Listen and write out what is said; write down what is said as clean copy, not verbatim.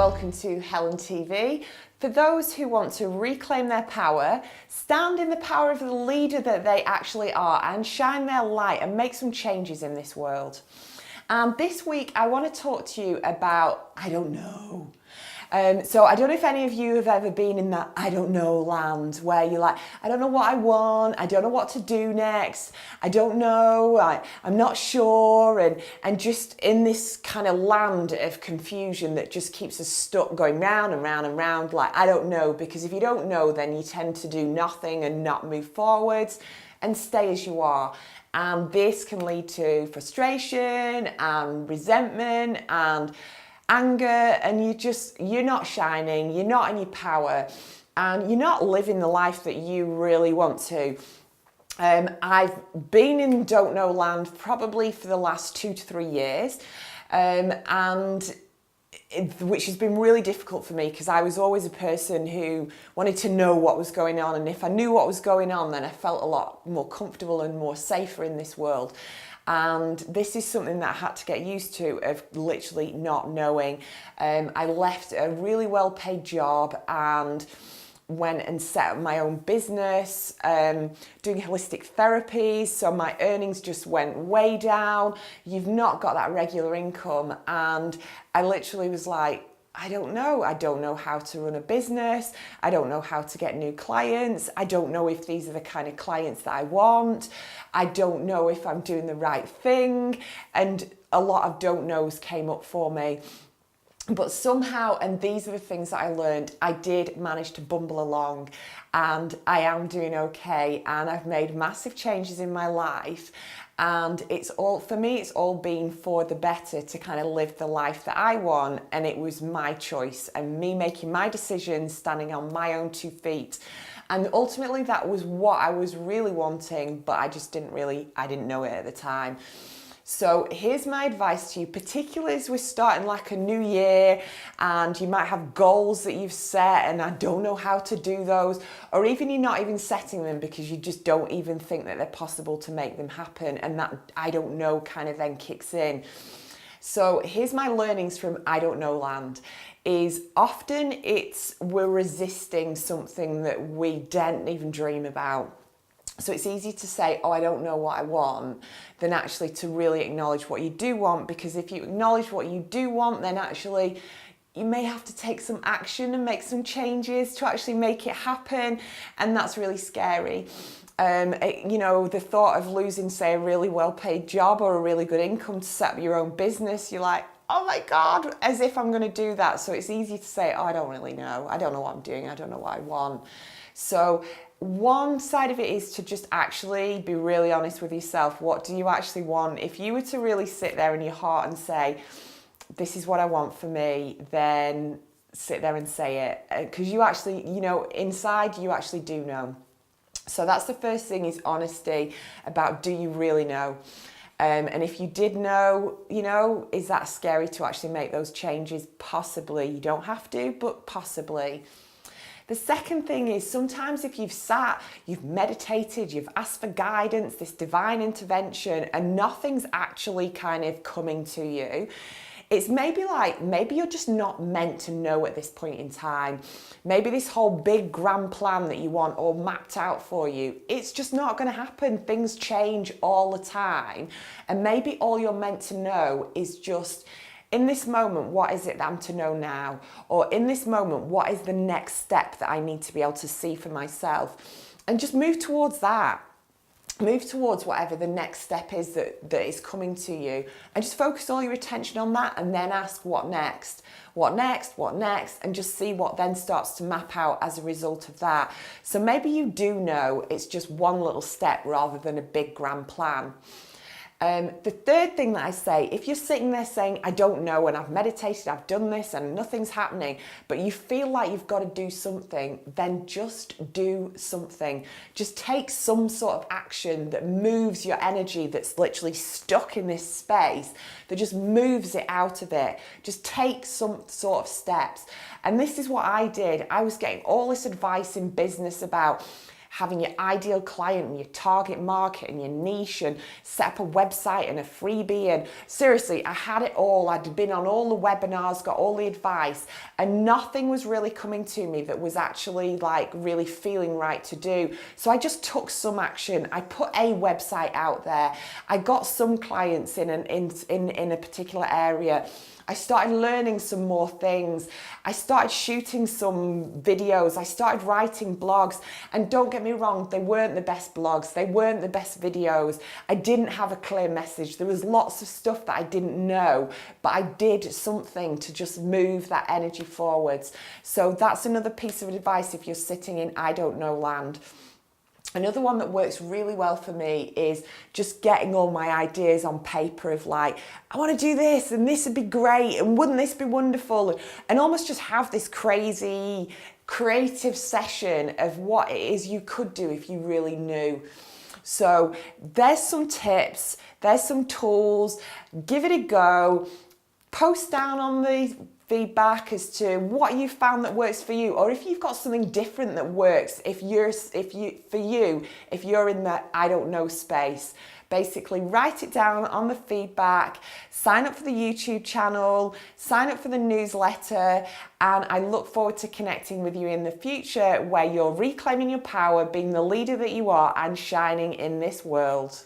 welcome to Helen TV. For those who want to reclaim their power, stand in the power of the leader that they actually are and shine their light and make some changes in this world. And this week I want to talk to you about I don't know. So I don't know if any of you have ever been in that I don't know land where you're like, I don't know what I want, I don't know what to do next, I don't know, I'm not sure, and just in this kind of land of confusion that just keeps us stuck going round and round and round, like I don't know, because if you don't know then you tend to do nothing and not move forwards and stay as you are. And this can lead to frustration and resentment and anger, and you're not shining, you're not in your power, and you're not living the life that you really want to. I've been in don't know land probably for the last 2 to 3 years, which has been really difficult for me because I was always a person who wanted to know what was going on, and if I knew what was going on then I felt a lot more comfortable and more safer in this world. And this is something that I had to get used to, of literally not knowing. I left a really well-paid job and went and set up my own business, doing holistic therapies, so my earnings just went way down. You've not got that regular income, and I literally was like, I don't know how to run a business, I don't know how to get new clients, I don't know if these are the kind of clients that I want, I don't know if I'm doing the right thing, and a lot of don't knows came up for me. But somehow, and these are the things that I learned, I did manage to bumble along, and I am doing okay, and I've made massive changes in my life, and it's all been for the better to kind of live the life that I want, and it was my choice and me making my decisions, standing on my own 2 feet. And ultimately that was what I was really wanting, but I didn't know it at the time. So here's my advice to you, particularly as we're starting like a new year and you might have goals that you've set and I don't know how to do those, or even you're not even setting them because you just don't even think that they're possible to make them happen, and that I don't know kind of then kicks in. So here's my learnings from I don't know land. Is often we're resisting something that we didn't even dream about. So it's easy to say, oh, I don't know what I want, than actually to really acknowledge what you do want, because if you acknowledge what you do want, then actually you may have to take some action and make some changes to actually make it happen, and that's really scary. The thought of losing, say, a really well-paid job or a really good income to set up your own business, you're like, oh my God, as if I'm going to do that. So it's easy to say, oh, I don't really know. I don't know what I'm doing. I don't know what I want. So one side of it is to just actually be really honest with yourself. What do you actually want? If you were to really sit there in your heart and say, this is what I want for me, then sit there and say it. Because you actually, inside you actually do know. So that's the first thing, is honesty about, do you really know? And if you did know, is that scary to actually make those changes? Possibly. You don't have to, but possibly. The second thing is, sometimes if you've sat, you've meditated, you've asked for guidance, this divine intervention, and nothing's actually kind of coming to you, it's maybe you're just not meant to know at this point in time. Maybe this whole big grand plan that you want all mapped out for you, it's just not going to happen. Things change all the time. And maybe all you're meant to know is just, in this moment, what is it that I'm to know now? Or in this moment, what is the next step that I need to be able to see for myself? And just move towards that. Move towards whatever the next step is that is coming to you, and just focus all your attention on that, and then ask what next? What next? What next? And just see what then starts to map out as a result of that. So maybe you do know it's just one little step rather than a big grand plan. The third thing that I say, if you're sitting there saying, I don't know, and I've meditated, I've done this and nothing's happening, but you feel like you've got to do something, then just do something. Just take some sort of action that moves your energy that's literally stuck in this space, that just moves it out of it. Just take some sort of steps. And this is what I did. I was getting all this advice in business about having your ideal client and your target market and your niche, and set up a website and a freebie. And seriously, I had it all. I'd been on all the webinars, got all the advice, and nothing was really coming to me that was actually like really feeling right to do. So I just took some action. I put a website out there. I got some clients in a particular area. I started learning some more things. I started shooting some videos. I started writing blogs. And don't get me wrong, they weren't the best blogs. They weren't the best videos. I didn't have a clear message. There was lots of stuff that I didn't know, but I did something to just move that energy forwards. So that's another piece of advice if you're sitting in I don't know land. Another one that works really well for me is just getting all my ideas on paper of like, I want to do this and this would be great and wouldn't this be wonderful, and almost just have this crazy creative session of what it is you could do if you really knew. So there's some tips, there's some tools, give it a go, post down on the feedback as to what you found that works for you, or if you've got something different that works if you're in the I don't know space. Basically write it down on the feedback, sign up for the YouTube channel, sign up for the newsletter, and I look forward to connecting with you in the future where you're reclaiming your power, being the leader that you are and shining in this world.